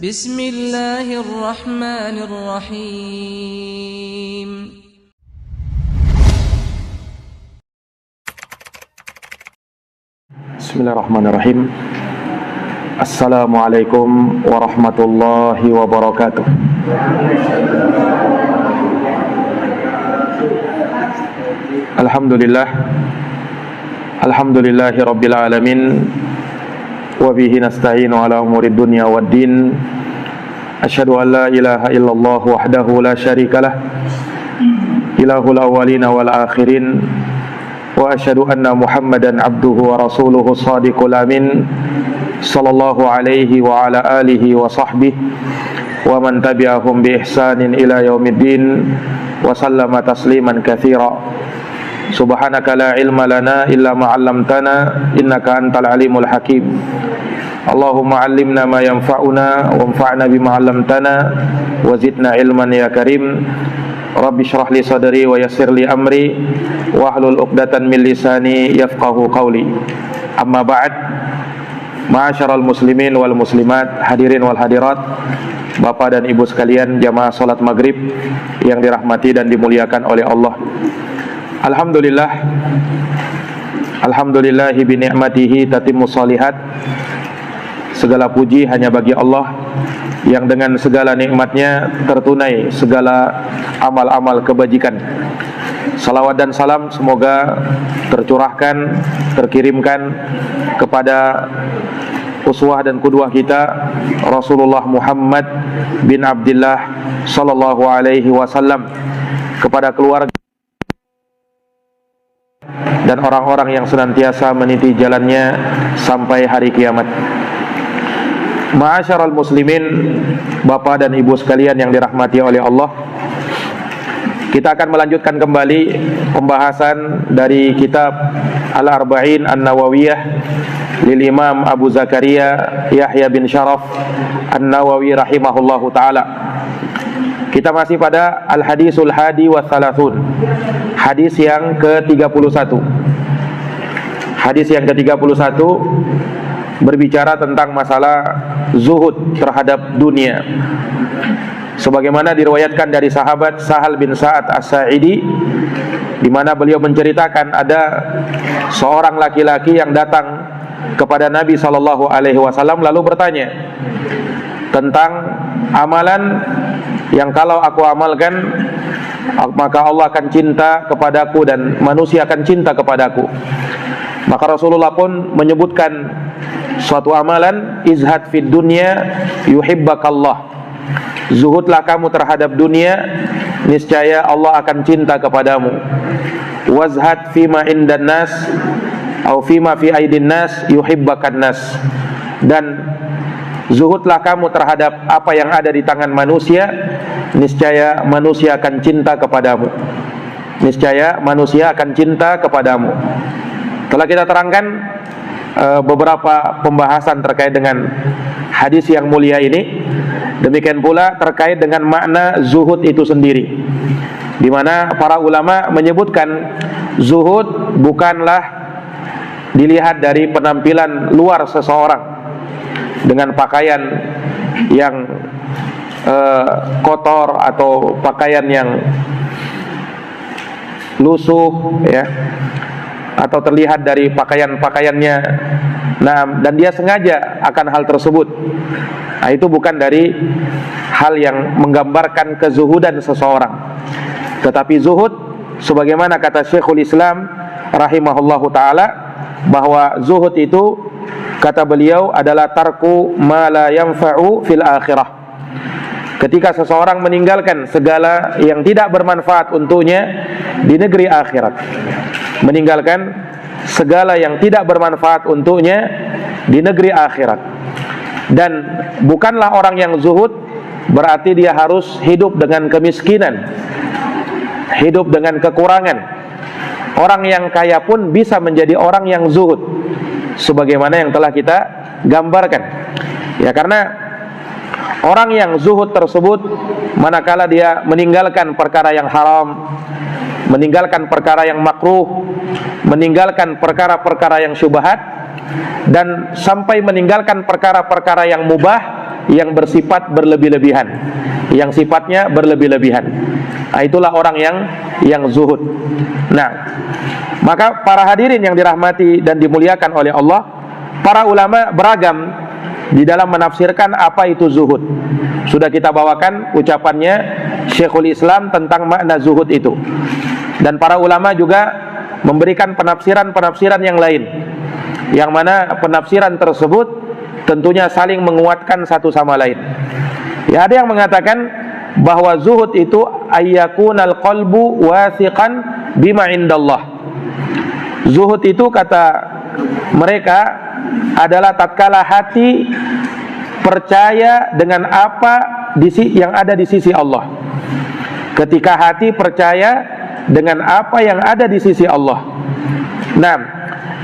Bismillahirrahmanirrahim. Bismillahirrahmanirrahim. Assalamualaikum warahmatullahi wabarakatuh. Alhamdulillahi rabbil alamin. Wabihi nasta'inu ala umurid dunya waddin. Asyhadu an la ilaha illallah wahdahu la syarikalah, ilahul awwalina wal akhirin. Wa asyhadu anna Muhammadan abduhu wa rasuluhu shadiqul amin, sallallahu alaihi wa ala alihi wa sahbihi wa man tabi'ahum bi ihsanin ila yaumiddin wa sallama tasliman katsira. Subhanaka la ilma lana illa ma 'allamtana innaka antal alimul hakim. Allahumma 'allimna ma yanfa'una wanfa'na bima 'allamtana wa zidna ilman ya karim. Rabbi shrah li sadri wa yassir li amri wahlul 'uqdatan min lisani yafqahu qawli. Amma ba'd. Ma'asyaral muslimin wal muslimat, hadirin wal hadirat, Bapak dan Ibu sekalian jamaah salat maghrib yang dirahmati dan dimuliakan oleh Allah. Alhamdulillahi bi ni'matihi tatimmus shalihat. Segala puji hanya bagi Allah yang dengan segala nikmatnya tertunai segala amal-amal kebajikan. Salawat dan salam semoga tercurahkan, terkirimkan kepada uswah dan qudwah kita Rasulullah Muhammad bin Abdullah sallallahu alaihi wasallam, kepada keluarga dan orang-orang yang senantiasa meniti jalannya sampai hari kiamat. Ma'asyaral muslimin, Bapak dan Ibu sekalian yang dirahmati oleh Allah, kita akan melanjutkan kembali pembahasan dari kitab Al-Arba'in An-Nawawiyah lil Imam Abu Zakaria Yahya bin Sharaf An-Nawawi rahimahullahu ta'ala. Kita masih pada Al-Hadisul Hadi wa Thalathun, hadis yang ke-31. Hadis yang ke-31 berbicara tentang masalah zuhud terhadap dunia. Sebagaimana diriwayatkan dari sahabat Sahal bin Sa'ad As-Sa'idi, di mana beliau menceritakan ada seorang laki-laki yang datang kepada Nabi SAW lalu bertanya tentang amalan yang kalau aku amalkan maka Allah akan cinta kepadaku dan manusia akan cinta kepadaku. Maka Rasulullah pun menyebutkan suatu amalan, izhad fid dunya yuhibbakallah. Zuhudlah kamu terhadap dunia, niscaya Allah akan cinta kepadamu. Wazhad fima indan nas atau fima fi aidin nas yuhibbakan nas. Dan zuhudlah kamu terhadap apa yang ada di tangan manusia, niscaya manusia akan cinta kepadamu. Niscaya manusia akan cinta kepadamu. Telah kita terangkan beberapa pembahasan terkait dengan hadis yang mulia ini. Demikian pula terkait dengan makna zuhud itu sendiri, di mana para ulama menyebutkan zuhud bukanlah dilihat dari penampilan luar seseorang dengan pakaian yang kotor atau pakaian yang lusuh, ya, atau terlihat dari pakaian-pakaiannya. Nah, dan dia sengaja akan hal tersebut. Nah, itu bukan dari hal yang menggambarkan kezuhudan seseorang. Tetapi zuhud, sebagaimana kata Syekhul Islam rahimahullahu ta'ala, bahwa zuhud itu, kata beliau, adalah tarku ma la yanfa'u fil akhirah. Ketika seseorang meninggalkan segala yang tidak bermanfaat untuknya di negeri akhirat, meninggalkan segala yang tidak bermanfaat untuknya di negeri akhirat. Dan bukanlah orang yang zuhud berarti dia harus hidup dengan kemiskinan, hidup dengan kekurangan. Orang yang kaya pun bisa menjadi orang yang zuhud, sebagaimana yang telah kita gambarkan. Ya, karena orang yang zuhud tersebut, manakala dia meninggalkan perkara yang haram, meninggalkan perkara yang makruh, meninggalkan perkara-perkara yang syubhat, dan sampai meninggalkan perkara-perkara yang mubah, yang bersifat berlebih-lebihan, yang sifatnya berlebih-lebihan. Nah, itulah orang yang zuhud. Nah, maka para hadirin yang dirahmati dan dimuliakan oleh Allah, para ulama beragam di dalam menafsirkan apa itu zuhud. Sudah kita bawakan ucapannya Syekhul Islam tentang makna zuhud itu. Dan para ulama juga memberikan penafsiran-penafsiran yang lain, yang mana penafsiran tersebut tentunya saling menguatkan satu sama lain. Ya, ada yang mengatakan bahwa zuhud itu ayyakunal qalbu wathiqan bima indallah. Zuhud itu kata mereka adalah tatkala hati percaya dengan apa yang ada di sisi Allah. Ketika hati percaya dengan apa yang ada di sisi Allah. Nah,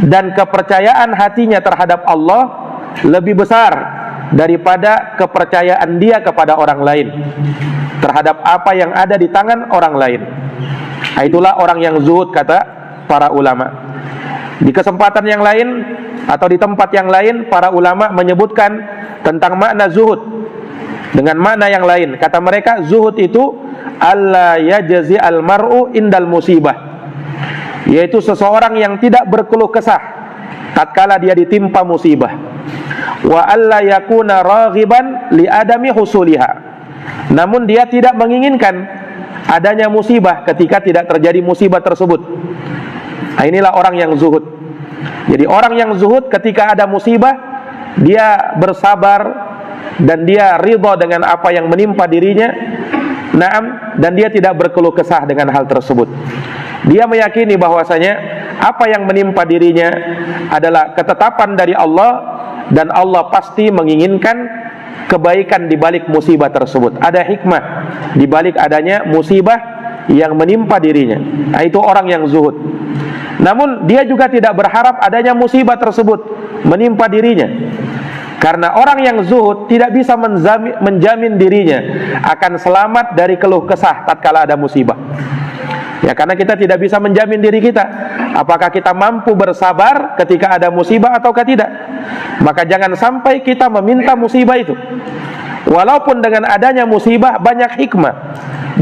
dan kepercayaan hatinya terhadap Allah lebih besar daripada kepercayaan dia kepada orang lain, terhadap apa yang ada di tangan orang lain. Nah, itulah orang yang zuhud kata para ulama. Di kesempatan yang lain atau di tempat yang lain, para ulama menyebutkan tentang makna zuhud dengan makna yang lain. Kata mereka, zuhud itu alla yajzi al-mar'u indal musibah, yaitu seseorang yang tidak berkeluh kesah tatkala dia ditimpa musibah. Wa alla yakuna raghiban li adami husuliha, namun dia tidak menginginkan adanya musibah ketika tidak terjadi musibah tersebut. Nah, inilah orang yang zuhud. Jadi orang yang zuhud ketika ada musibah, dia bersabar dan dia ridha dengan apa yang menimpa dirinya. Naam, dan dia tidak berkeluh kesah dengan hal tersebut. Dia meyakini bahwasanya apa yang menimpa dirinya adalah ketetapan dari Allah, dan Allah pasti menginginkan kebaikan di balik musibah tersebut. Ada hikmah di balik adanya musibah yang menimpa dirinya. Nah, itu orang yang zuhud. Namun dia juga tidak berharap adanya musibah tersebut menimpa dirinya, karena orang yang zuhud tidak bisa menjamin dirinya akan selamat dari keluh kesah tatkala ada musibah. Ya, karena kita tidak bisa menjamin diri kita apakah kita mampu bersabar ketika ada musibah ataukah tidak. Maka jangan sampai kita meminta musibah itu. Walaupun dengan adanya musibah banyak hikmah,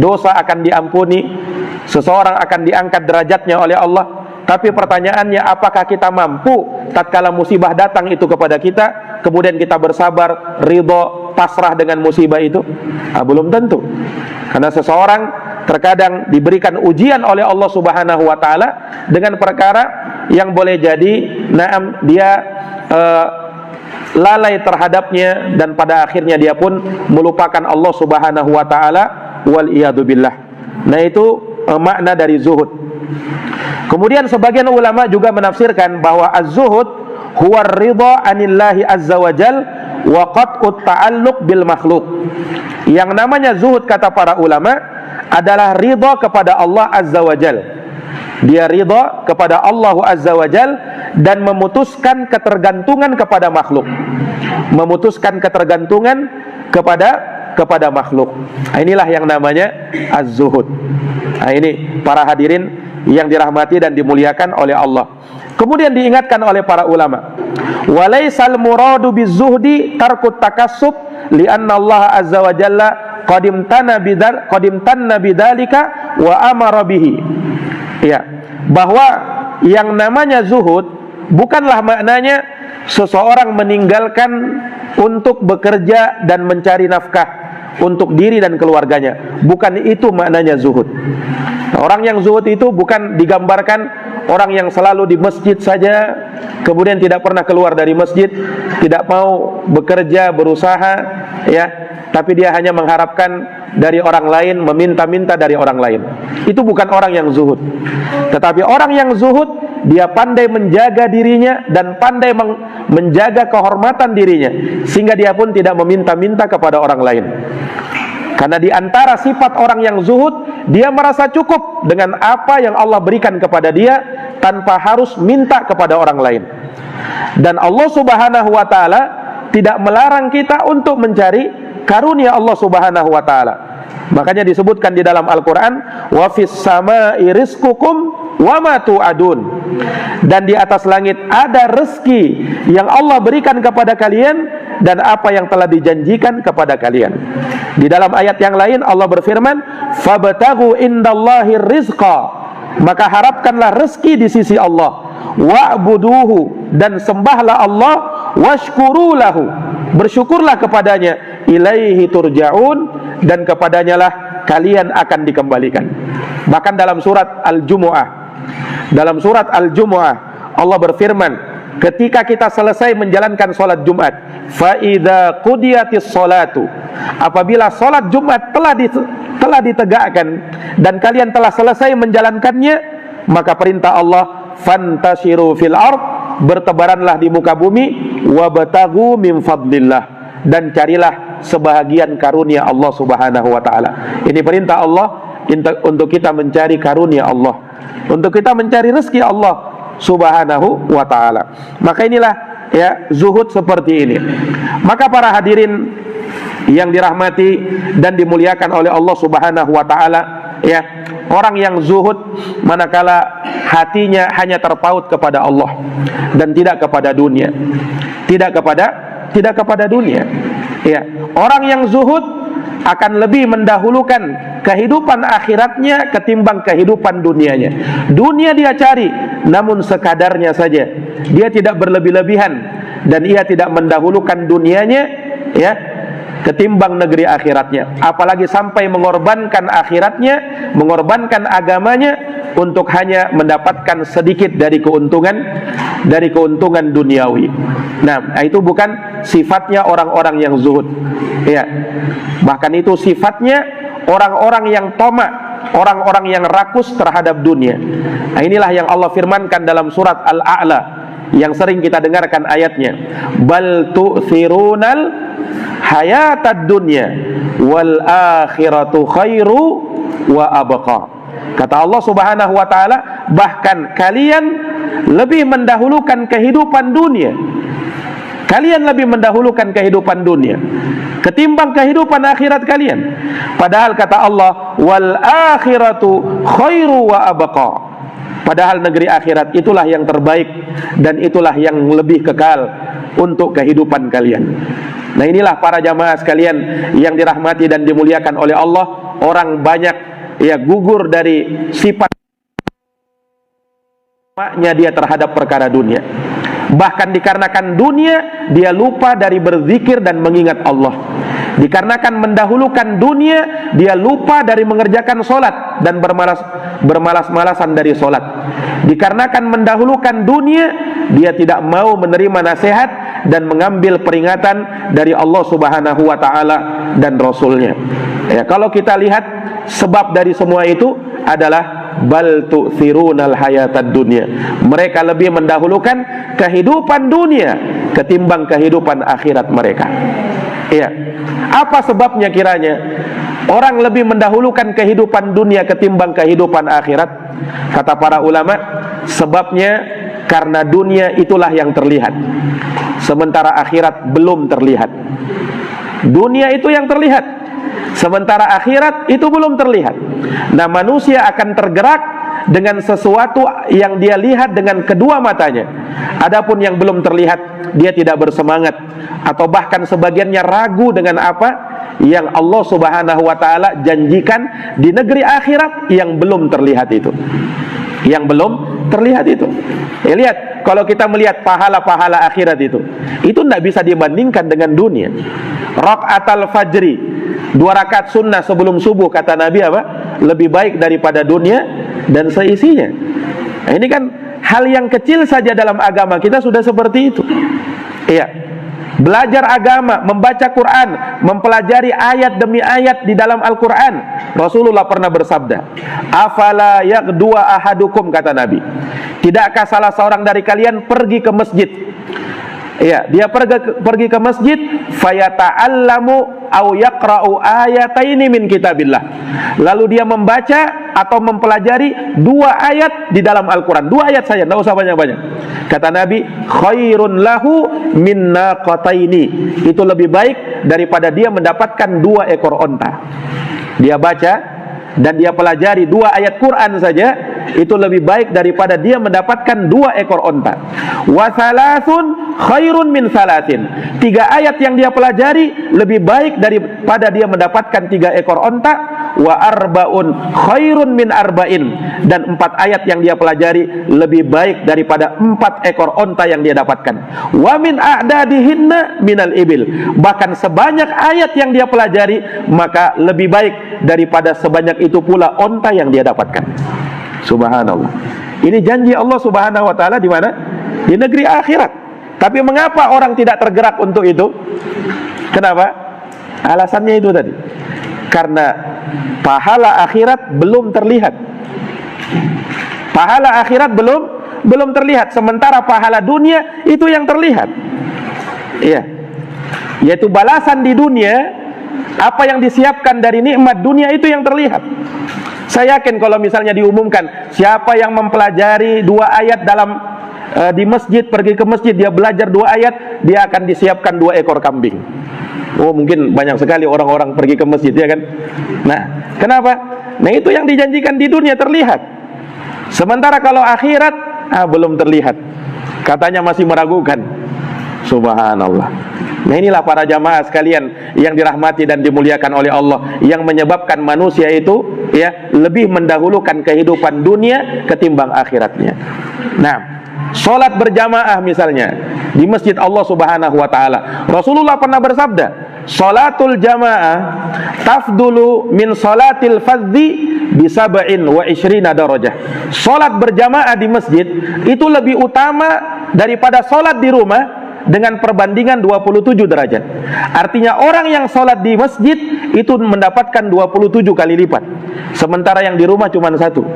dosa akan diampuni, seseorang akan diangkat derajatnya oleh Allah. Tapi pertanyaannya, apakah kita mampu tatkala musibah datang itu kepada kita, kemudian kita bersabar, ridho, pasrah dengan musibah itu? Belum tentu. Karena seseorang terkadang diberikan ujian oleh Allah Subhanahu wa taala dengan perkara yang boleh jadi dia lalai terhadapnya, dan pada akhirnya dia pun melupakan Allah Subhanahu wa taala, wal iyadu billah. Nah, itu makna dari zuhud. Kemudian sebagian ulama juga menafsirkan bahwa az-zuhud huwa ridha anillahi azza wa jal wa qat'ut ta'alluq bil makhluk. Yang namanya zuhud kata para ulama adalah ridha kepada Allah azza wa jal. Dia ridha kepada Allah azza wa jal dan memutuskan ketergantungan kepada makhluk. Memutuskan ketergantungan kepada makhluk. Inilah yang namanya az-zuhud. Nah, ini para hadirin yang dirahmati dan dimuliakan oleh Allah. Kemudian diingatkan oleh para ulama, walaisal muradu bizuhdi tarkut takassub li'anna Allah azza wa jalla qadimtanna bidzalika wa amara bihi. Ya, bahwa yang namanya zuhud bukanlah maknanya seseorang meninggalkan untuk bekerja dan mencari nafkah untuk diri dan keluarganya. Bukan itu maknanya zuhud. Orang yang zuhud itu bukan digambarkan orang yang selalu di masjid saja, kemudian tidak pernah keluar dari masjid, tidak mau bekerja, berusaha, ya, tapi dia hanya mengharapkan dari orang lain, meminta-minta dari orang lain. Itu bukan orang yang zuhud. Tetapi orang yang zuhud, dia pandai menjaga dirinya dan pandai menjaga kehormatan dirinya, sehingga dia pun tidak meminta-minta kepada orang lain. Karena di antara sifat orang yang zuhud, dia merasa cukup dengan apa yang Allah berikan kepada dia tanpa harus minta kepada orang lain. Dan Allah Subhanahu wa taala tidak melarang kita untuk mencari karunia Allah Subhanahu wa taala. Makanya disebutkan di dalam Al-Qur'an, wa fis samai rizqukum wa ma tu'adun. Dan di atas langit ada rezeki yang Allah berikan kepada kalian dan apa yang telah dijanjikan kepada kalian. Di dalam ayat yang lain Allah berfirman, "Fabtaghu indallahi rizqa." Maka harapkanlah rezeki di sisi Allah. Wa'buduhu, dan sembahlah Allah, washkuru lahu, bersyukurlah kepadanya, ilaihi turja'un, dan kepadanya lah kalian akan dikembalikan. Bahkan dalam surat Al-Jumu'ah Allah berfirman, ketika kita selesai menjalankan salat Jumat, fa idza qudiyatis salatu, apabila salat Jumat telah ditegakkan dan kalian telah selesai menjalankannya, maka perintah Allah, fantashiru fil ard, bertebaranlah di muka bumi, wabtaghu min fadlillah, dan carilah sebahagian karunia Allah Subhanahu wa taala. Ini perintah Allah untuk kita mencari karunia Allah, untuk kita mencari rezeki Allah Subhanahu wa taala. Maka inilah ya zuhud seperti ini. Maka para hadirin yang dirahmati dan dimuliakan oleh Allah Subhanahu wa taala, ya, orang yang zuhud manakala hatinya hanya terpaut kepada Allah dan tidak kepada dunia. Tidak kepada dunia. Ya, orang yang zuhud akan lebih mendahulukan kehidupan akhiratnya ketimbang kehidupan dunianya. Dunia dia cari, namun sekadarnya saja. Dia tidak berlebih-lebihan dan ia tidak mendahulukan dunianya, ya, ketimbang negeri akhiratnya. Apalagi sampai mengorbankan akhiratnya, mengorbankan agamanya untuk hanya mendapatkan sedikit dari keuntungan duniawi. Nah, itu bukan sifatnya orang-orang yang zuhud. Ya. Bahkan itu sifatnya orang-orang yang tamak, orang-orang yang rakus terhadap dunia. Nah, inilah yang Allah firmankan dalam surat Al-A'la yang sering kita dengarkan ayatnya. Bal tu'thirunal hayatad dunya wal akhiratu khairu wa abqa. Kata Allah Subhanahu wa taala, bahkan kalian lebih mendahulukan kehidupan dunia. Kalian lebih mendahulukan kehidupan dunia ketimbang kehidupan akhirat kalian. Padahal kata Allah, wal akhiratu khairu wa abqa. Padahal negeri akhirat itulah yang terbaik dan itulah yang lebih kekal untuk kehidupan kalian. Nah, inilah para jamaah sekalian yang dirahmati dan dimuliakan oleh Allah. Orang banyak ya gugur dari sifat dia terhadap perkara dunia. Bahkan dikarenakan dunia dia lupa dari berzikir dan mengingat Allah. Dikarenakan mendahulukan dunia dia lupa dari mengerjakan solat dan bermalas-malasan dari solat. Dikarenakan mendahulukan dunia dia tidak mau menerima nasihat dan mengambil peringatan dari Allah Subhanahu wa taala dan Rasulnya. Ya, kalau kita lihat sebab dari semua itu adalah bal tu'thirunal hayatad dunya. Mereka lebih mendahulukan kehidupan dunia ketimbang kehidupan akhirat mereka. Iya. Apa sebabnya kiranya orang lebih mendahulukan kehidupan dunia ketimbang kehidupan akhirat? Kata para ulama, sebabnya karena dunia itulah yang terlihat, sementara akhirat belum terlihat. Dunia itu yang terlihat, sementara akhirat itu belum terlihat. Nah, manusia akan tergerak dengan sesuatu yang dia lihat dengan kedua matanya. Adapun yang belum terlihat, dia tidak bersemangat, atau bahkan sebagiannya ragu dengan apa yang Allah Subhanahu wa taala janjikan di negeri akhirat yang belum terlihat itu. Yang belum terlihat itu. Ya, lihat, kalau kita melihat pahala-pahala akhirat itu tidak bisa dibandingkan dengan dunia. Rakaatul fajri, 2 rakaat sunnah sebelum subuh, kata Nabi apa? Lebih baik daripada dunia dan seisinya. Nah, ini kan hal yang kecil saja dalam agama kita sudah seperti itu. Iya. Belajar agama, membaca Quran, mempelajari ayat demi ayat di dalam Al-Quran. Rasulullah pernah bersabda, afala yaqdua ahadukum, kata Nabi, tidakkah salah seorang dari kalian pergi ke masjid? Iya, dia pergi ke masjid, fayata'allamu au yaqra'u ayataini min kitabillah. Lalu dia membaca atau mempelajari 2 ayat di dalam Al-Quran. 2 ayat saja, tidak usah banyak-banyak. Kata Nabi, khairun lahu min naqataini. Itu lebih baik daripada dia mendapatkan 2 ekor onta. Dia baca dan dia pelajari 2 ayat Quran saja, itu lebih baik daripada dia mendapatkan 2 ekor onta. Wa thalathun khairun min salatin. 3 ayat yang dia pelajari lebih baik daripada dia mendapatkan 3 ekor onta. Wa arbaun khairun min arba'in. Dan 4 ayat yang dia pelajari lebih baik daripada 4 ekor onta yang dia dapatkan. Wa min a'dadihinna minal ibil. Bahkan sebanyak ayat yang dia pelajari, maka lebih baik daripada sebanyak itu pula onta yang dia dapatkan. Subhanallah. Ini janji Allah Subhanahu wa taala di mana? Di negeri akhirat. Tapi mengapa orang tidak tergerak untuk itu? Kenapa? Alasannya itu tadi. Karena pahala akhirat belum terlihat. Pahala akhirat belum terlihat, sementara pahala dunia itu yang terlihat. Iya. Yaitu balasan di dunia, apa yang disiapkan dari nikmat dunia itu yang terlihat. Saya yakin kalau misalnya diumumkan siapa yang mempelajari 2 ayat dalam di masjid, pergi ke masjid, dia belajar 2 ayat, dia akan disiapkan 2 ekor kambing. Oh, mungkin banyak sekali orang-orang pergi ke masjid, ya kan? Nah, kenapa? Nah, itu yang dijanjikan di dunia terlihat. Sementara kalau akhirat belum terlihat. Katanya masih meragukan. Subhanallah. Nah, inilah para jamaah sekalian yang dirahmati dan dimuliakan oleh Allah, yang menyebabkan manusia itu ya lebih mendahulukan kehidupan dunia ketimbang akhiratnya. Nah, salat berjamaah misalnya di masjid Allah Subhanahu wa taala. Rasulullah pernah bersabda, "Salatul jamaah tafdulu min salatil fadzi bi 27 darajah." Salat berjamaah di masjid itu lebih utama daripada salat di rumah dengan perbandingan 27 derajat. Artinya orang yang salat di masjid itu mendapatkan 27 kali lipat, sementara yang di rumah cuma 1.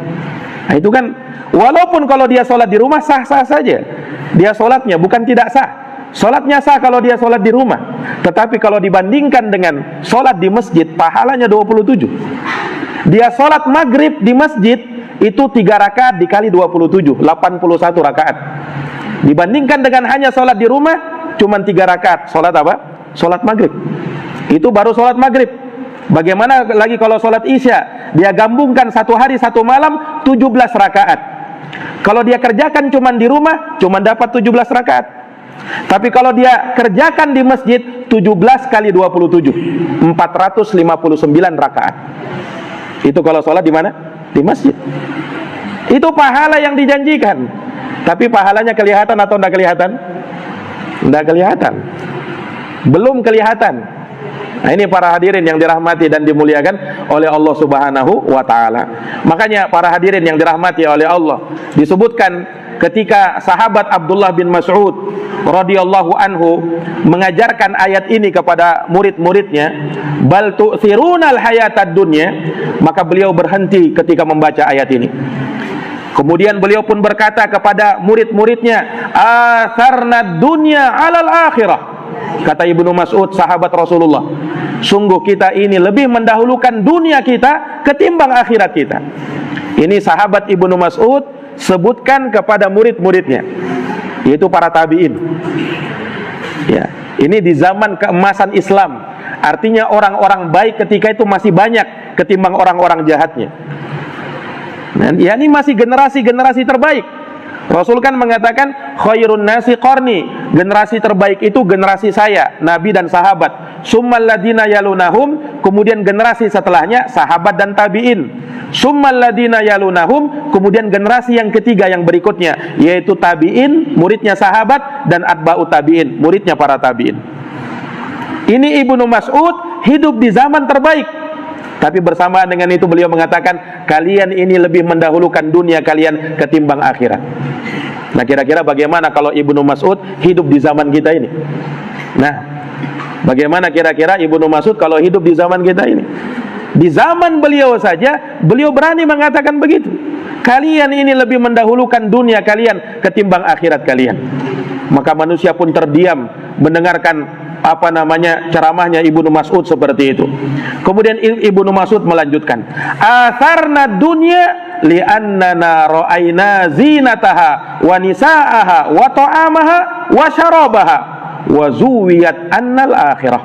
Nah, itu kan walaupun kalau dia sholat di rumah sah-sah saja, dia sholatnya bukan tidak sah. Sholatnya sah kalau dia sholat di rumah, tetapi kalau dibandingkan dengan sholat di masjid, pahalanya 27. Dia sholat maghrib di masjid itu 3 rakaat dikali 27, 81 rakaat. Dibandingkan dengan hanya sholat di rumah cuma 3 rakaat. Sholat apa? Sholat maghrib. Itu baru sholat maghrib. Bagaimana lagi kalau sholat isya? Dia gabungkan 1 hari 1 malam 17 rakaat. Kalau dia kerjakan cuma di rumah, cuma dapat 17 rakaat. Tapi kalau dia kerjakan di masjid, 17 kali 27, 459 rakaat. Itu kalau sholat di mana? Di masjid. Itu pahala yang dijanjikan. Tapi pahalanya kelihatan atau tidak kelihatan? Tidak kelihatan. Belum kelihatan. Nah, ini para hadirin yang dirahmati dan dimuliakan oleh Allah Subhanahu wa taala. Makanya para hadirin yang dirahmati oleh Allah, disebutkan ketika sahabat Abdullah bin Mas'ud radhiyallahu anhu mengajarkan ayat ini kepada murid-muridnya, bal tu'thirunal hayatad dunya, maka beliau berhenti ketika membaca ayat ini. Kemudian beliau pun berkata kepada murid-muridnya, atharna dunya 'alal akhirah. Kata Ibnu Mas'ud, sahabat Rasulullah, sungguh kita ini lebih mendahulukan dunia kita ketimbang akhirat kita. Ini sahabat Ibnu Mas'ud sebutkan kepada murid-muridnya, yaitu para tabi'in. Ya, ini di zaman keemasan Islam. Artinya orang-orang baik ketika itu masih banyak ketimbang orang-orang jahatnya. Nah, ya, ini masih generasi-generasi terbaik. Rasul kan mengatakan khairun nasi qarni, generasi terbaik itu generasi saya, nabi dan sahabat. Summal ladina yalunahum, kemudian generasi setelahnya sahabat dan tabi'in. Summal ladina yalunahum, kemudian generasi yang ketiga yang berikutnya yaitu tabi'in, muridnya sahabat, dan atba'ut tabi'in, muridnya para tabi'in. Ini Ibnu Mas'ud hidup di zaman terbaik. Tapi bersamaan dengan itu beliau mengatakan, kalian ini lebih mendahulukan dunia kalian ketimbang akhirat. Nah, kira-kira bagaimana kalau Ibnu Mas'ud hidup di zaman kita ini? Nah, bagaimana kira-kira Ibnu Mas'ud kalau hidup di zaman kita ini? Di zaman beliau saja, beliau berani mengatakan begitu. Kalian ini lebih mendahulukan dunia kalian ketimbang akhirat kalian. Maka manusia pun terdiam mendengarkan ceramahnya Ibnu Mas'ud seperti itu. Kemudian Ibnu Mas'ud melanjutkan, atharna dunya li'annana ra'ayna zinataha wa nisa'aha wa ta'amaha wa syarabaha wa zuwiyat annal akhirah.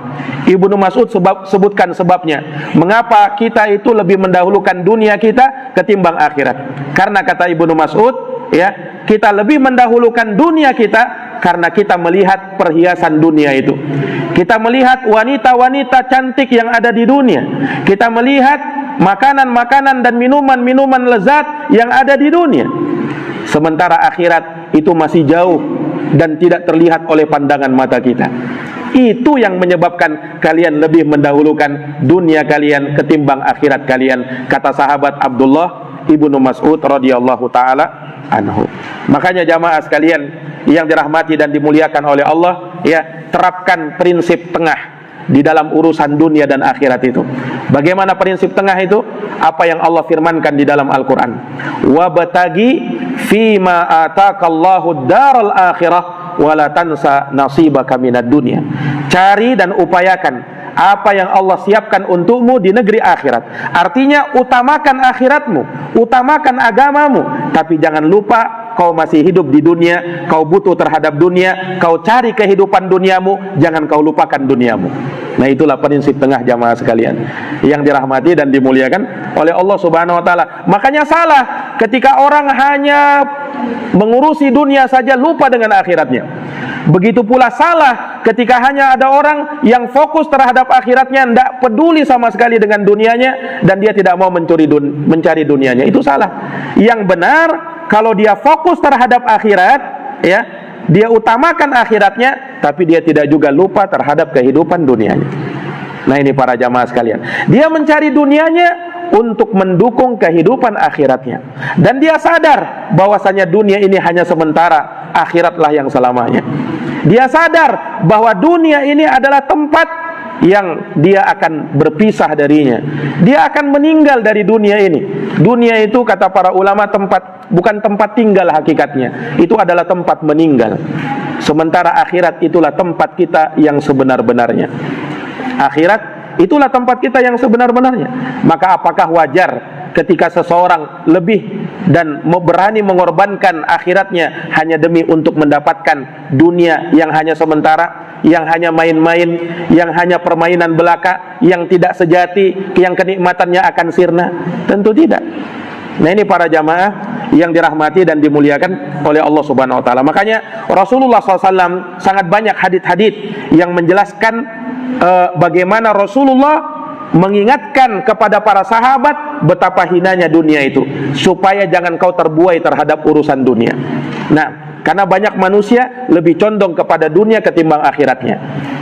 Ibnu Mas'ud sebutkan sebabnya mengapa kita itu lebih mendahulukan dunia kita ketimbang akhirat. Karena kata Ibnu Mas'ud, ya, kita lebih mendahulukan dunia kita karena kita melihat perhiasan dunia itu. Kita melihat wanita-wanita cantik yang ada di dunia. Kita melihat makanan-makanan dan minuman-minuman lezat yang ada di dunia. Sementara akhirat itu masih jauh dan tidak terlihat oleh pandangan mata kita. Itu yang menyebabkan kalian lebih mendahulukan dunia kalian ketimbang akhirat kalian, kata sahabat Abdullah ibnu Mas'ud radhiyallahu taala anhu. Makanya jamaah sekalian yang dirahmati dan dimuliakan oleh Allah, ya, terapkan prinsip tengah di dalam urusan dunia dan akhirat itu. Bagaimana prinsip tengah itu? Apa yang Allah firmankan di dalam Al-Quran, wabtagi fima atakallahu daral akhirah wala tansa nasibaka minad dunya. Cari dan upayakan apa yang Allah siapkan untukmu di negeri akhirat. Artinya utamakan akhiratmu, utamakan agamamu, tapi jangan lupa kau masih hidup di dunia, kau butuh terhadap dunia, kau cari kehidupan duniamu, jangan kau lupakan duniamu. Nah, itulah prinsip tengah jamaah sekalian yang dirahmati dan dimuliakan oleh Allah Subhanahu wa taala. Makanya salah ketika orang hanya mengurusi dunia saja lupa dengan akhiratnya. Begitu pula salah ketika hanya ada orang yang fokus terhadap akhiratnya, tidak peduli sama sekali dengan dunianya, dan dia tidak mau mencari dunianya. Itu salah. Yang benar, kalau dia fokus terhadap akhirat, ya, dia utamakan akhiratnya, tapi dia tidak juga lupa terhadap kehidupan dunianya. Nah, ini para jamaah sekalian, dia mencari dunianya untuk mendukung kehidupan akhiratnya, dan dia sadar bahwasanya dunia ini hanya sementara, akhiratlah yang selamanya. Dia sadar bahwa dunia ini adalah tempat yang dia akan berpisah darinya. Dia akan meninggal dari dunia ini. Dunia itu, kata para ulama, bukan tempat tinggal hakikatnya. Itu adalah tempat meninggal. Sementara akhirat itulah tempat kita yang sebenar-benarnya. Akhirat itulah tempat kita yang sebenar-benarnya. Maka apakah wajar ketika seseorang lebih dan berani mengorbankan akhiratnya hanya demi untuk mendapatkan dunia yang hanya sementara, yang hanya main-main, yang hanya permainan belaka, yang tidak sejati, yang kenikmatannya akan sirna? Tentu tidak. Nah, ini para jamaah yang dirahmati dan dimuliakan oleh Allah Subhanahu wa taala. Makanya Rasulullah SAW sangat banyak hadits-hadits yang menjelaskan bagaimana Rasulullah mengingatkan kepada para sahabat betapa hinanya dunia itu, supaya jangan kau terbuai terhadap urusan dunia. Nah, karena banyak manusia lebih condong kepada dunia ketimbang akhiratnya.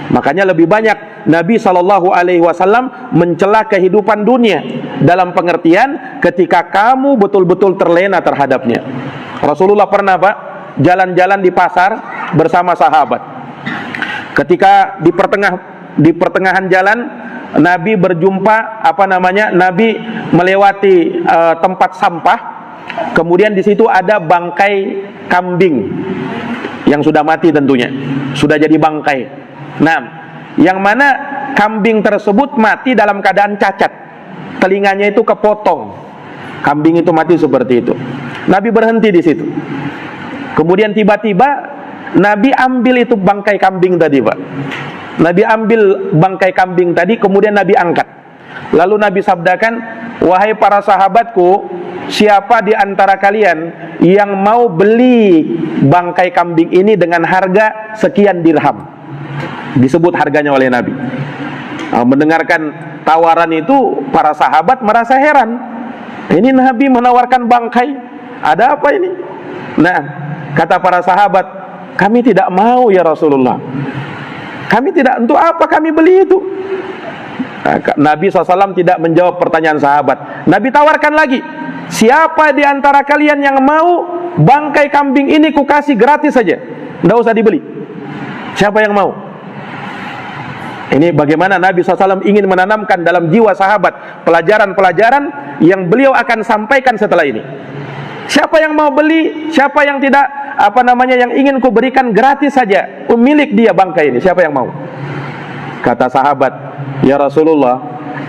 Makanya lebih banyak Nabi SAW mencela kehidupan dunia, dalam pengertian ketika kamu betul-betul terlena terhadapnya. Rasulullah pernah, Pak, jalan-jalan di pasar bersama sahabat. Ketika di pertengahan jalan, Nabi berjumpa, Nabi melewati tempat sampah. Kemudian di situ ada bangkai kambing yang sudah mati, tentunya sudah jadi bangkai. Nah, yang mana kambing tersebut mati dalam keadaan cacat, telinganya itu kepotong. Kambing itu mati seperti itu. Nabi berhenti di situ. Kemudian tiba-tiba Nabi ambil itu bangkai kambing tadi, Pak. Nabi ambil bangkai kambing tadi, kemudian Nabi angkat. Lalu Nabi sabdakan, wahai para sahabatku, siapa di antara kalian yang mau beli bangkai kambing ini dengan harga sekian dirham? Disebut harganya oleh Nabi. Mendengarkan tawaran itu, para sahabat merasa heran. Ini Nabi menawarkan bangkai, ada apa ini? Nah, kata para sahabat, kami tidak mau ya Rasulullah. Kami tidak, untuk apa kami beli itu? Nabi SAW tidak menjawab pertanyaan sahabat. Nabi tawarkan lagi, siapa di antara kalian yang mau bangkai kambing ini kukasih gratis saja, tidak usah dibeli? Siapa yang mau? Ini bagaimana Nabi SAW ingin menanamkan dalam jiwa sahabat pelajaran-pelajaran yang beliau akan sampaikan setelah ini. Siapa yang mau beli? Siapa yang tidak, yang ingin ku berikan gratis saja, milik dia bangkai ini? Siapa yang mau? Kata sahabat, ya Rasulullah,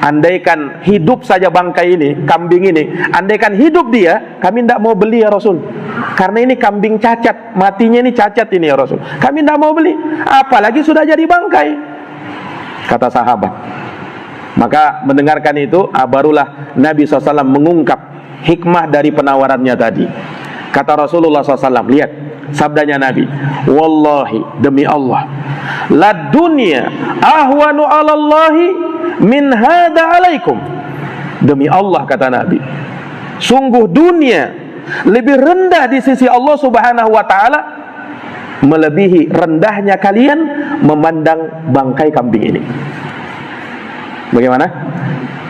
andaikan hidup saja bangkai ini, kambing ini, andaikan hidup dia, kami tidak mau beli ya Rasul. Karena ini kambing cacat, matinya ini cacat ini ya Rasul. Kami tidak mau beli, apalagi sudah jadi bangkai. Kata sahabat. Maka mendengarkan itu, barulah Nabi SAW mengungkap hikmah dari penawarannya tadi. Kata Rasulullah SAW, lihat, sabdanya Nabi, wallahi, demi Allah, la dunya ahwanu 'alallahi min hada 'alaikum. Demi Allah, kata Nabi, sungguh dunia lebih rendah di sisi Allah Subhanahu wa taala melebihi rendahnya kalian memandang bangkai kambing ini. Bagaimana?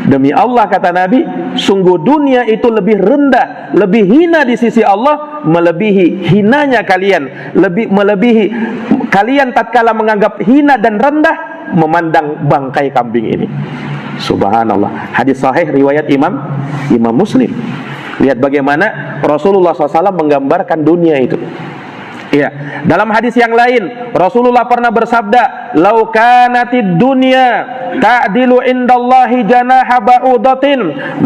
Demi Allah, kata Nabi, sungguh dunia itu lebih rendah, lebih hina di sisi Allah melebihi hinanya kalian, melebihi kalian tatkala menganggap hina dan rendah memandang bangkai kambing ini. Subhanallah. Hadis sahih riwayat Imam Muslim. Lihat bagaimana Rasulullah SAW menggambarkan dunia itu. Ya, dalam hadis yang lain Rasulullah pernah bersabda, "Lau kanatid dunya ta'dilu indallahi janaha ba'udatin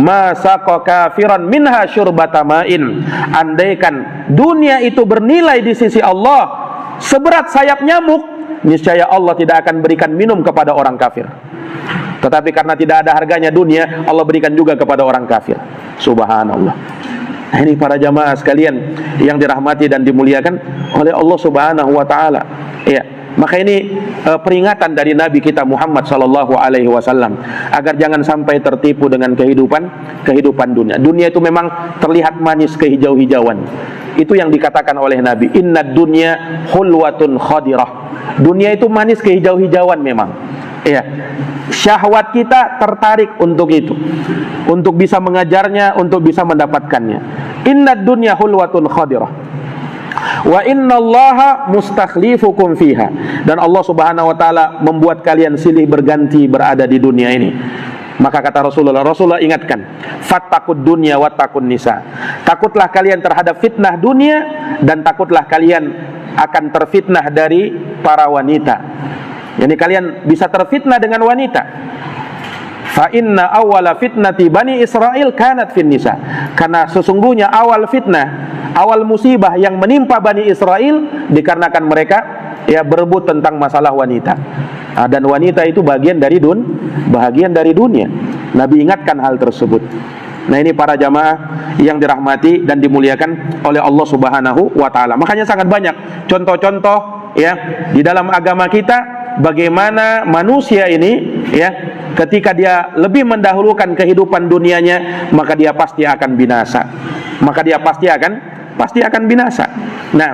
ma saqa kafiran minha syurbata ma'in." Andaikan dunia itu bernilai di sisi Allah seberat sayap nyamuk, niscaya Allah tidak akan berikan minum kepada orang kafir. Tetapi karena tidak ada harganya dunia, Allah berikan juga kepada orang kafir. Subhanallah. Nah, ini para jamaah sekalian yang dirahmati dan dimuliakan oleh Allah Subhanahu wa taala. Ya, maka ini peringatan dari Nabi kita Muhammad sallallahu alaihi wasallam agar jangan sampai tertipu dengan kehidupan dunia. Dunia itu memang terlihat manis kehijau-hijauan. Itu yang dikatakan oleh Nabi, "Innad dunya hulwatun khadirah." Dunia itu manis kehijau-hijauan memang. Ya, syahwat kita tertarik untuk itu, untuk bisa mengajarnya, untuk bisa mendapatkannya. Innad dunya hulwatun khadirah wa innallaha mustakhlifukum fiha. Dan Allah Subhanahu wa taala membuat kalian silih berganti berada di dunia ini. Maka kata Rasulullah ingatkan, fattaqud dunya wattaqun nisa. Takutlah kalian terhadap fitnah dunia dan takutlah kalian akan terfitnah dari para wanita. Yani kalian bisa terfitnah dengan wanita. Fa inna awwala fitnati bani Israil kanat fin nisa. Karena sesungguhnya awal fitnah, awal musibah yang menimpa Bani Israel dikarenakan mereka berebut tentang masalah wanita. Dan wanita itu bagian dari dunia. Nabi ingatkan hal tersebut. Nah, ini para jamaah yang dirahmati dan dimuliakan oleh Allah Subhanahu wa taala. Makanya sangat banyak contoh-contoh di dalam agama kita bagaimana manusia ini ketika dia lebih mendahulukan kehidupan dunianya, maka dia pasti akan binasa. Pasti akan binasa. Nah,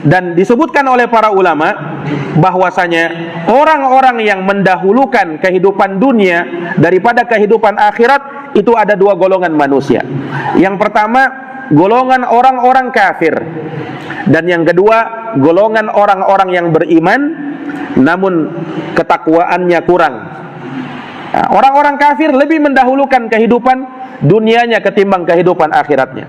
dan disebutkan oleh para ulama bahwasanya orang-orang yang mendahulukan kehidupan dunia daripada kehidupan akhirat itu ada dua golongan manusia. Yang pertama, golongan orang-orang kafir, dan yang kedua golongan orang-orang yang beriman namun ketakwaannya kurang. Nah, orang-orang kafir lebih mendahulukan kehidupan dunianya ketimbang kehidupan akhiratnya.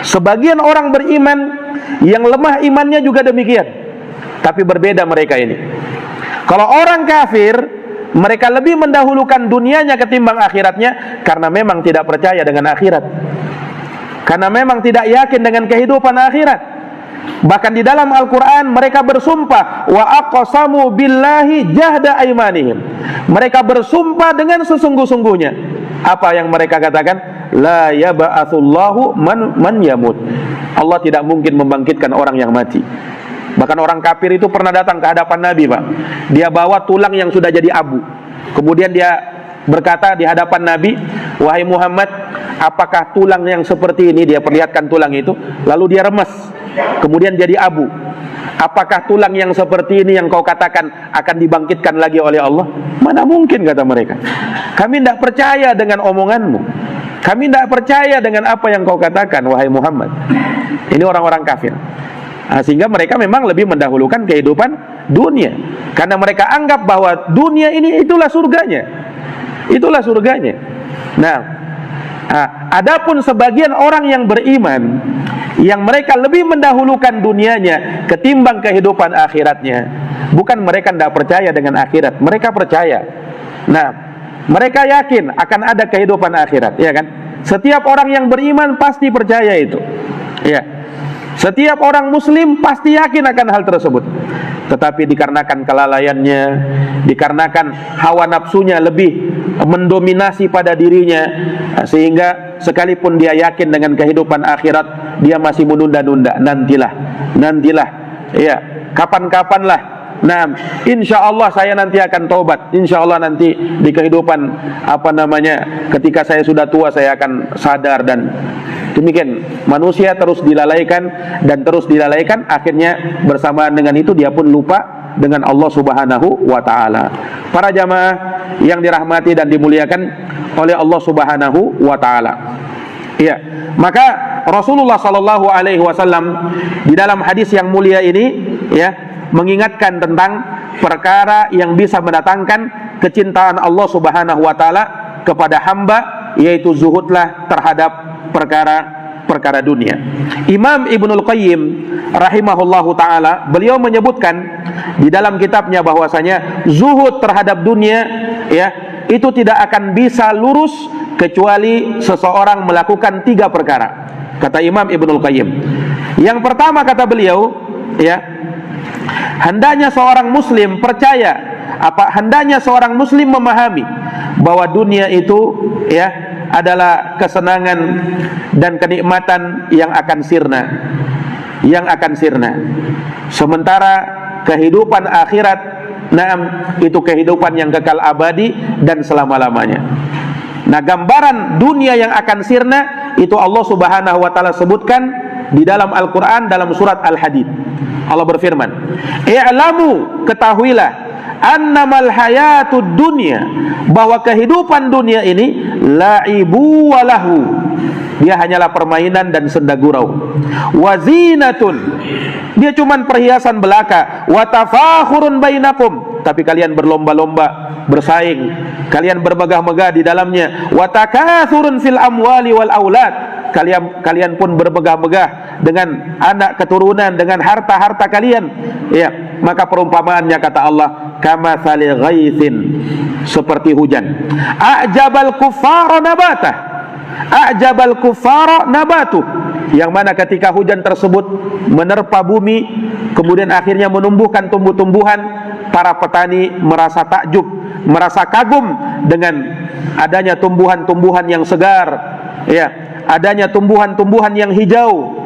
Sebagian orang beriman yang lemah imannya juga demikian, tapi berbeda mereka ini. Kalau orang kafir, mereka lebih mendahulukan dunianya ketimbang akhiratnya karena memang tidak percaya dengan akhirat, karena memang tidak yakin dengan kehidupan akhirat. Bahkan di dalam Al-Quran mereka bersumpah, wa aqsamu billahi jahda aimanihim. Mereka bersumpah dengan sesungguh-sungguhnya. Apa yang mereka katakan? La yab'atsullahu man yamut. Allah tidak mungkin membangkitkan orang yang mati. Bahkan orang kafir itu pernah datang ke hadapan Nabi, Pak. Dia bawa tulang yang sudah jadi abu. Kemudian dia berkata di hadapan Nabi, wahai Muhammad, apakah tulang yang seperti ini? Dia perlihatkan tulang itu, lalu dia remes, kemudian jadi abu. Apakah tulang yang seperti ini yang kau katakan akan dibangkitkan lagi oleh Allah? Mana mungkin, kata mereka. Kami tidak percaya dengan omonganmu. Kami tidak percaya dengan apa yang kau katakan, wahai Muhammad. Ini orang-orang kafir. Sehingga mereka memang lebih mendahulukan kehidupan dunia, karena mereka anggap bahwa dunia ini itulah surganya. Itulah surganya. Nah, adapun sebagian orang yang beriman, yang mereka lebih mendahulukan dunianya ketimbang kehidupan akhiratnya. Bukan mereka tidak percaya dengan akhirat, mereka percaya. Nah, mereka yakin akan ada kehidupan akhirat, ya kan? Setiap orang yang beriman pasti percaya itu. Ya. Setiap orang muslim pasti yakin akan hal tersebut. Tetapi dikarenakan kelalaiannya, dikarenakan hawa nafsunya lebih mendominasi pada dirinya, sehingga sekalipun dia yakin dengan kehidupan akhirat, dia masih menunda-nunda, nantilah, ya, kapan-kapanlah. Nah, insya Allah saya nanti akan taubat. Insya Allah nanti di kehidupan ketika saya sudah tua saya akan sadar. Dan demikian manusia terus dilalaikan dan terus dilalaikan. Akhirnya bersamaan dengan itu dia pun lupa dengan Allah Subhanahu wa ta'ala. Para jamaah yang dirahmati dan dimuliakan oleh Allah Subhanahu wa ta'ala. Ya, maka Rasulullah sallallahu alaihi wasallam di dalam hadis yang mulia ini, ya, mengingatkan tentang perkara yang bisa mendatangkan kecintaan Allah Subhanahu wa taala kepada hamba, yaitu zuhudlah terhadap perkara dunia. Imam Ibnul Qayyim rahimahullahu taala, beliau menyebutkan di dalam kitabnya bahwasanya zuhud terhadap dunia, ya, itu tidak akan bisa lurus kecuali seseorang melakukan 3 perkara. Kata Imam Ibnul Qayyim. Yang pertama kata beliau, ya, hendaknya seorang muslim hendaknya seorang muslim memahami bahwa dunia itu, ya, adalah kesenangan dan kenikmatan yang akan sirna. Sementara kehidupan akhirat, itu kehidupan yang kekal abadi dan selama-lamanya. Nah, gambaran dunia yang akan sirna itu Allah Subhanahu wa taala sebutkan di dalam Al-Qur'an dalam surat Al-Hadid. Allah berfirman, "I'lamu, ketahuilah, annamal hayatud dunya, bahwa kehidupan dunia ini la'ibu walahu, dia hanyalah permainan dan senda gurau, wazinatun, dia cuman perhiasan belaka, wa tafakhurun bainakum, tapi kalian berlomba-lomba, bersaing, kalian bermegah-megah di dalamnya, wa takathurun fil amwali wal aulad, kalian pun bermegah-megah dengan anak keturunan, dengan harta-harta kalian. Ya, maka perumpamaannya kata Allah, kamatsali ghaitsin, seperti hujan, a'jabal kuffara nabatu, yang mana ketika hujan tersebut menerpa bumi, kemudian akhirnya menumbuhkan tumbuh-tumbuhan, para petani merasa takjub, merasa kagum dengan adanya tumbuhan-tumbuhan yang segar, ya, adanya tumbuhan-tumbuhan yang hijau.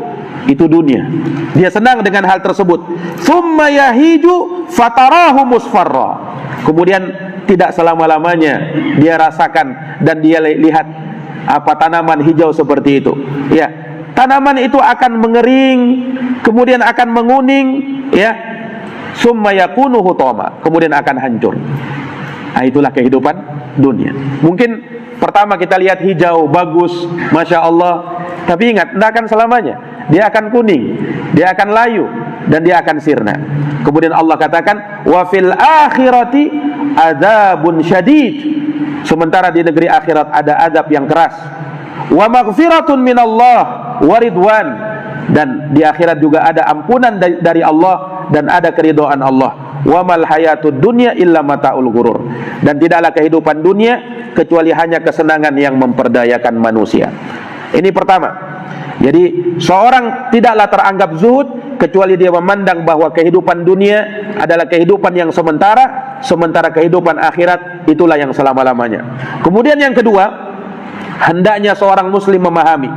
Itu dunia. Dia senang dengan hal tersebut. Tsumma yahiju fatarahu musfarra. Kemudian tidak selama-lamanya dia rasakan dan dia lihat tanaman hijau seperti itu. Ya, tanaman itu akan mengering, kemudian akan menguning, ya. Tsumma yakunu hutama, kemudian akan hancur. Nah, itulah kehidupan dunia. Mungkin pertama kita lihat hijau, bagus, masya Allah, tapi ingat, tidak akan selamanya. Dia akan kuning, dia akan layu, dan dia akan sirna. Kemudian Allah katakan, wa fil akhirati adzabun syadid, sementara di negeri akhirat ada azab yang keras. Wa maghfiratun minallah wa ridwan, dan di akhirat juga ada ampunan dari Allah dan ada keridhaan Allah. Wa mal hayatud dunya illa mataul ghurur, dan tidaklah kehidupan dunia kecuali hanya kesenangan yang memperdayakan manusia. Ini pertama. Jadi seorang tidaklah teranggap zuhud kecuali dia memandang bahwa kehidupan dunia adalah kehidupan yang sementara, sementara kehidupan akhirat itulah yang selama-lamanya. Kemudian yang kedua, hendaknya seorang muslim memahami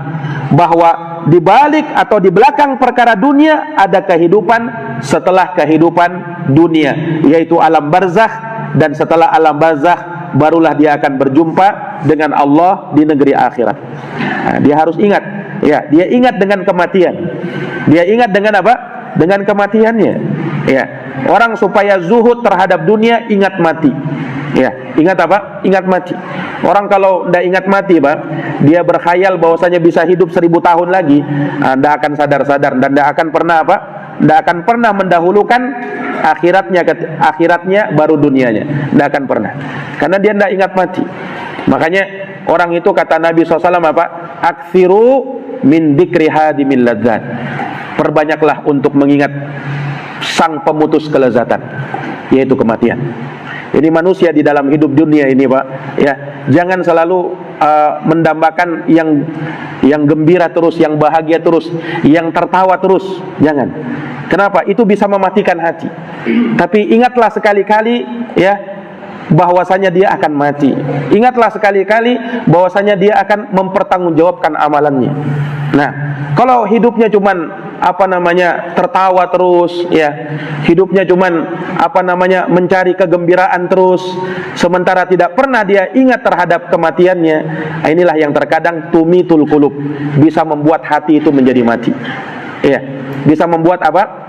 bahwa di balik atau di belakang perkara dunia ada kehidupan setelah kehidupan dunia, yaitu alam barzakh, dan setelah alam barzakh barulah dia akan berjumpa dengan Allah di negeri akhirat. Nah, dia harus ingat, ya, dia ingat dengan kematian. Dia ingat dengan apa? Dengan kematiannya. Ya, orang supaya zuhud terhadap dunia ingat mati. Ya, ingat apa? Ingat mati. Orang kalau tidak ingat mati, Pak, dia berkhayal bahwasanya bisa hidup 1000 tahun lagi, tidak akan sadar-sadar dan tidak akan pernah apa? Tidak akan pernah mendahulukan akhiratnya baru dunianya. Tidak akan pernah. Karena dia tidak ingat mati. Makanya orang itu kata Nabi SAW apa? Aktsiru min dzikri hadimil ladzat. Perbanyaklah untuk mengingat sang pemutus kelezatan, yaitu kematian. Ini manusia di dalam hidup dunia ini, Pak, ya, jangan selalu mendambakan yang gembira terus, yang bahagia terus, yang tertawa terus. Jangan. Kenapa? Itu bisa mematikan hati. Tapi ingatlah sekali-kali, ya, bahwasanya dia akan mati. Ingatlah sekali-kali bahwasanya dia akan mempertanggungjawabkan amalannya. Nah, kalau hidupnya cuman tertawa terus, ya, hidupnya cuman mencari kegembiraan terus, sementara tidak pernah dia ingat terhadap kematiannya. Inilah yang terkadang tumitul qulub, bisa membuat hati itu menjadi mati. Ya, bisa membuat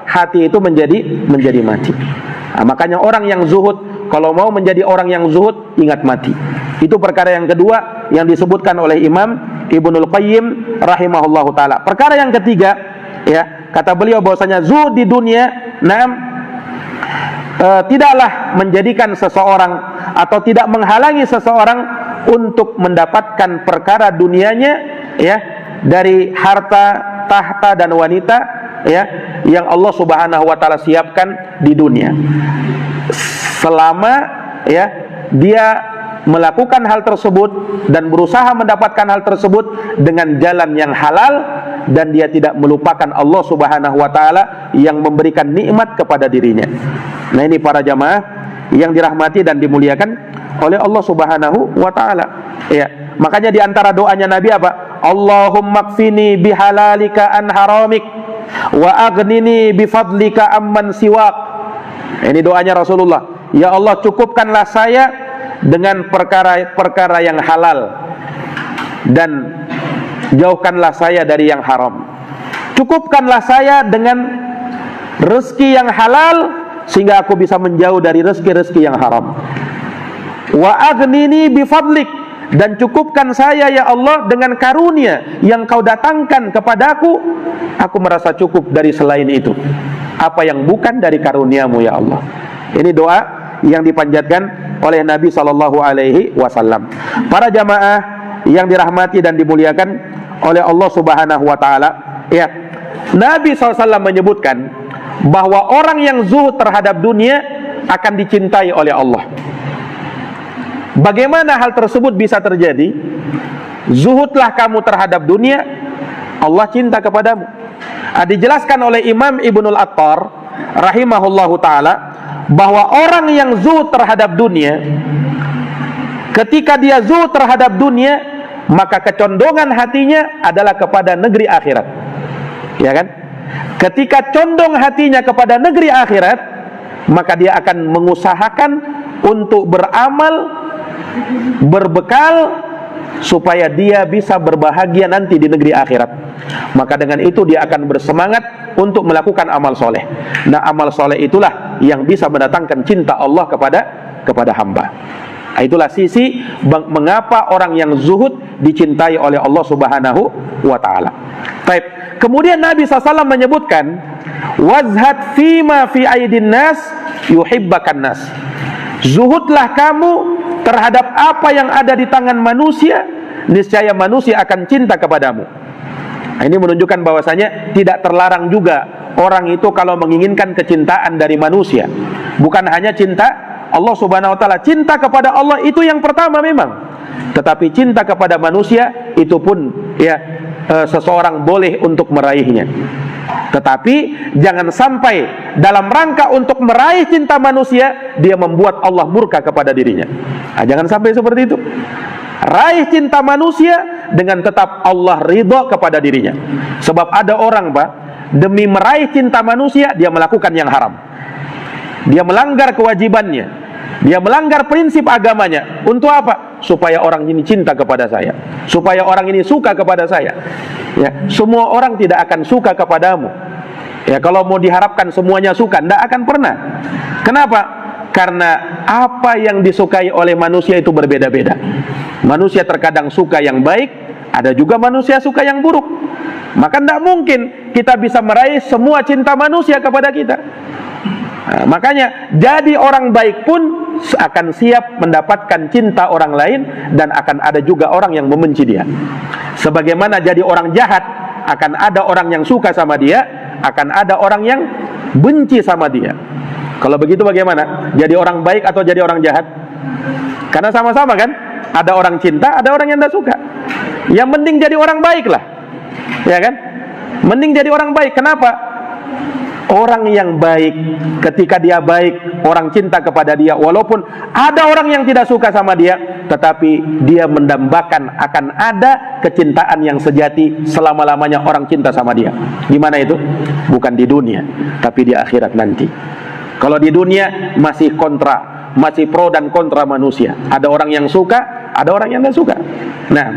hati itu menjadi mati. Nah, makanya orang yang zuhud, kalau mau menjadi orang yang zuhud, ingat mati. Itu perkara yang kedua yang disebutkan oleh Imam Ibnul Qayyim rahimahullahu taala. Perkara yang ketiga, ya, kata beliau bahwasanya zuhud di dunia, tidaklah menjadikan seseorang atau tidak menghalangi seseorang untuk mendapatkan perkara dunianya, ya, dari harta, tahta dan wanita, ya, yang Allah Subhanahu wa taala siapkan di dunia. Selama, ya, dia melakukan hal tersebut dan berusaha mendapatkan hal tersebut dengan jalan yang halal, dan dia tidak melupakan Allah Subhanahu wa taala yang memberikan nikmat kepada dirinya. Nah, ini para jamaah yang dirahmati dan dimuliakan oleh Allah Subhanahu wa taala. Ya, makanya di antara doanya Nabi apa? Allahumma kfini bihalalika an haramik wa aghnini bifadlika amman siwak. Ini doanya Rasulullah. Ya Allah, cukupkanlah saya dengan perkara-perkara yang halal dan jauhkanlah saya dari yang haram. Cukupkanlah saya dengan rezeki yang halal sehingga aku bisa menjauh dari rezeki-rezeki yang haram. Wa aghnini bifadlik, dan cukupkan saya ya Allah dengan karunia yang kau datangkan kepadaku. Aku merasa cukup dari selain itu, apa yang bukan dari karuniamu ya Allah. Ini doa yang dipanjatkan oleh Nabi SAW. Para jamaah yang dirahmati dan dimuliakan oleh Allah Subhanahu wa taala, ya, Nabi SAW menyebutkan bahwa orang yang zuhud terhadap dunia akan dicintai oleh Allah. Bagaimana hal tersebut bisa terjadi? Zuhudlah kamu terhadap dunia, Allah cinta kepadamu. Dijelaskan oleh Imam Ibnul Attar rahimahullahu taala bahwa orang yang zuhud terhadap dunia, ketika dia zuhud terhadap dunia, maka kecondongan hatinya adalah kepada negeri akhirat. Ya kan? Ketika condong hatinya kepada negeri akhirat, maka dia akan mengusahakan untuk beramal, berbekal supaya dia bisa berbahagia nanti di negeri akhirat. Maka dengan itu dia akan bersemangat untuk melakukan amal soleh. Nah, amal soleh itulah yang bisa mendatangkan cinta Allah kepada hamba. Nah, itulah sisi mengapa orang yang zuhud dicintai oleh Allah Subhanahu wa taala. Baik. Kemudian Nabi SAW menyebutkan, wazhad fima fi aidin nas yuhibbakan nas. Zuhudlah kamu terhadap apa yang ada di tangan manusia, niscaya manusia akan cinta kepadamu. Nah, ini menunjukkan bahwasanya tidak terlarang juga orang itu kalau menginginkan kecintaan dari manusia. Bukan hanya cinta Allah Subhanahu wa taala, cinta kepada Allah itu yang pertama memang. Tetapi cinta kepada manusia itu pun, ya, seseorang boleh untuk meraihnya. Tetapi jangan sampai dalam rangka untuk meraih cinta manusia dia membuat Allah murka kepada dirinya. Nah, jangan sampai seperti itu. Raih cinta manusia dengan tetap Allah ridho kepada dirinya. Sebab ada orang, Pak, demi meraih cinta manusia dia melakukan yang haram. Dia melanggar kewajibannya, dia melanggar prinsip agamanya. Untuk apa? Supaya orang ini cinta kepada saya, supaya orang ini suka kepada saya. Ya, semua orang tidak akan suka kepadamu. Ya, kalau mau diharapkan semuanya suka, tidak akan pernah. Kenapa? Karena apa yang disukai oleh manusia itu berbeda-beda. Manusia terkadang suka yang baik, ada juga manusia suka yang buruk. Maka tidak mungkin kita bisa meraih semua cinta manusia kepada kita. Nah, makanya jadi orang baik pun akan siap mendapatkan cinta orang lain, dan akan ada juga orang yang membenci dia. Sebagaimana jadi orang jahat, akan ada orang yang suka sama dia, akan ada orang yang benci sama dia. Kalau begitu bagaimana? Jadi orang baik atau jadi orang jahat? Karena sama-sama kan? Ada orang cinta, ada orang yang tidak suka. Yang penting jadi orang baik lah, ya kan? Mending jadi orang baik. Kenapa? Orang yang baik, ketika dia baik, orang cinta kepada dia. Walaupun ada orang yang tidak suka sama dia, tetapi dia mendambakan akan ada kecintaan yang sejati selama-lamanya orang cinta sama dia. Di mana itu? Bukan di dunia, tapi di akhirat nanti. Kalau di dunia masih kontra, masih pro dan kontra manusia. Ada orang yang suka, ada orang yang tidak suka. Nah,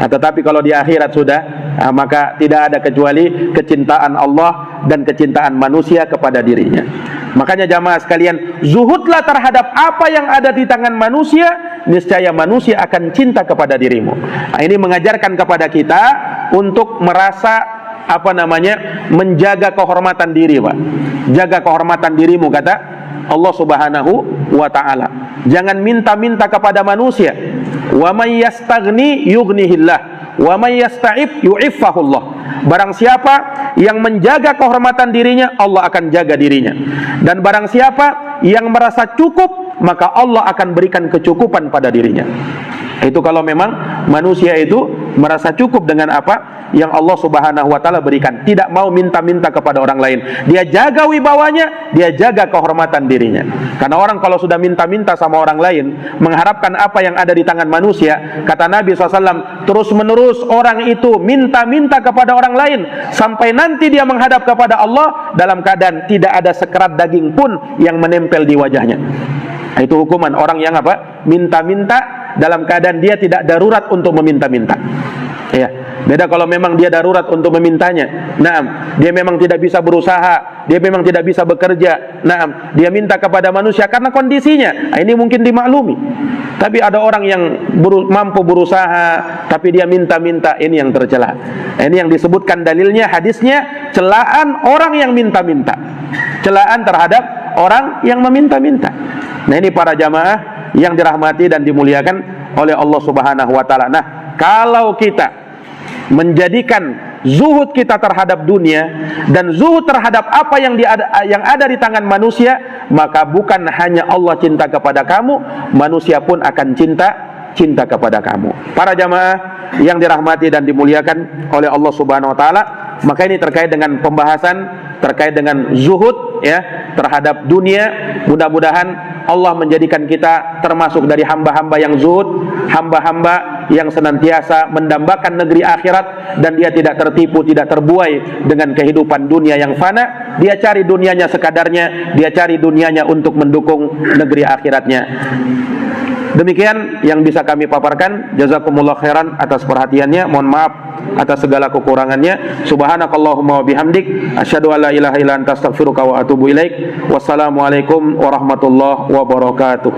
tetapi kalau di akhirat sudah, maka tidak ada kecuali kecintaan Allah dan kecintaan manusia kepada dirinya. Makanya jamaah sekalian, zuhudlah terhadap apa yang ada di tangan manusia, niscaya manusia akan cinta kepada dirimu. Nah, ini mengajarkan kepada kita untuk merasa menjaga kehormatan diri, Pak. Jaga kehormatan dirimu, kata Allah Subhanahu wa ta'ala. Jangan minta-minta kepada manusia. Wa may yastaghni yughnihillah, wa may yasta'ib yu'iffahullah. Barang siapa yang menjaga kehormatan dirinya, Allah akan jaga dirinya. Dan barang siapa yang merasa cukup, maka Allah akan berikan kecukupan pada dirinya. Itu kalau memang manusia itu merasa cukup dengan apa yang Allah Subhanahu wa ta'ala berikan, tidak mau minta-minta kepada orang lain. Dia jaga wibawanya, dia jaga kehormatan dirinya. Karena orang kalau sudah minta-minta sama orang lain, mengharapkan apa yang ada di tangan manusia, kata Nabi SAW, terus-menerus orang itu minta-minta kepada orang lain sampai nanti dia menghadap kepada Allah dalam keadaan tidak ada sekerat daging pun yang menempel di wajahnya. Itu hukuman orang yang minta-minta dalam keadaan dia tidak darurat untuk meminta-minta. Ya, beda kalau memang dia darurat untuk memintanya. Naam, dia memang tidak bisa berusaha, dia memang tidak bisa bekerja. Naam, dia minta kepada manusia karena kondisinya. Nah, ini mungkin dimaklumi. Tapi ada orang yang mampu berusaha tapi dia minta-minta, ini yang tercela. Ini yang disebutkan dalilnya, hadisnya, celaan orang yang minta-minta. Celaan terhadap orang yang meminta-minta. Nah, ini para jamaah yang dirahmati dan dimuliakan oleh Allah Subhanahu wa ta'ala. Nah, kalau kita menjadikan zuhud kita terhadap dunia dan zuhud terhadap apa yang ada di tangan manusia, maka bukan hanya Allah cinta kepada kamu, manusia pun akan cinta kepada kamu. Para jamaah yang dirahmati dan dimuliakan oleh Allah Subhanahu wa ta'ala, maka ini terkait dengan pembahasan terkait dengan zuhud ya terhadap dunia. Mudah-mudahan Allah menjadikan kita termasuk dari hamba-hamba yang zuhud, hamba-hamba yang senantiasa mendambakan negeri akhirat, dan dia tidak tertipu, tidak terbuai dengan kehidupan dunia yang fana. Dia cari dunianya sekadarnya, dia cari dunianya untuk mendukung negeri akhiratnya. Demikian yang bisa kami paparkan. Jazakumullah khairan atas perhatiannya. Mohon maaf atas segala kekurangannya. Subhanakallahumma wa bihamdik, asyhadu an la ilaha illa anta, astaghfiruka wa atubu ilaik. Wassalamualaikum warahmatullahi wabarakatuh.